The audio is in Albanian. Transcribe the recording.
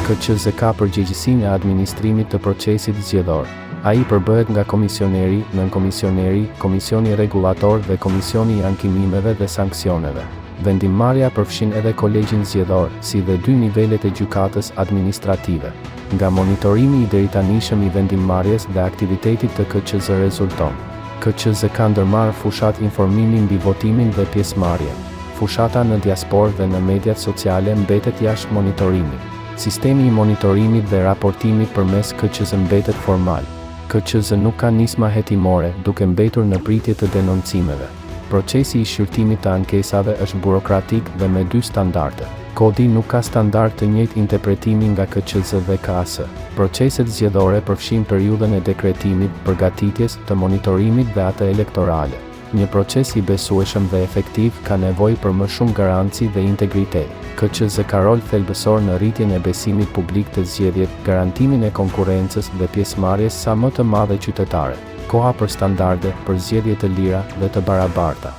KQZ ka përgjegjësinë e administrimit të procesit zgjedhor. Ai përbëhet nga komisioneri, nënkomisioneri, komisioni rregullator dhe komisioni i ankimimeve dhe sanksioneve. Vendimmarrja përfshin edhe kolegjin zgjedhor, si dhe 2 nivelet e gjykatës administrative. Nga monitorimi i deritanishëm i vendimmarrjes dhe aktivitetit të KQZ rezulton. KQZ ka ndërmarrë fushat informimi mbi votimin dhe pjesëmarrjen. Fushata në diasporë dhe në mediat sociale mbetet jashtë monitorimit. Sistemi i monitorimit dhe raportimit përmes KQZ mbetet formal. KQZ nuk ka nisma hetimore, duke mbetur në pritje të denoncimeve. Procesi i shqyrtimit të ankesave është burokratik dhe me 2 standarde. Kodi nuk ka standard të njëjtë interpretimi nga KQZ dhe KAS. Proceset zgjedhore përfshin periudhën e dekretimit, përgatitjes, të monitorimit dhe atë elektorale. Një proces i besueshëm dhe efektiv ka nevojë për më shumë garanci dhe integritet. KQZ ka rol thelbësor në rritjen e besimit publik të zgjedhjet, garantimin e konkurrencës dhe pjesëmarrjes sa më të madhe qytetare. Koha për standarde, për zgjedhje të lira dhe të barabarta.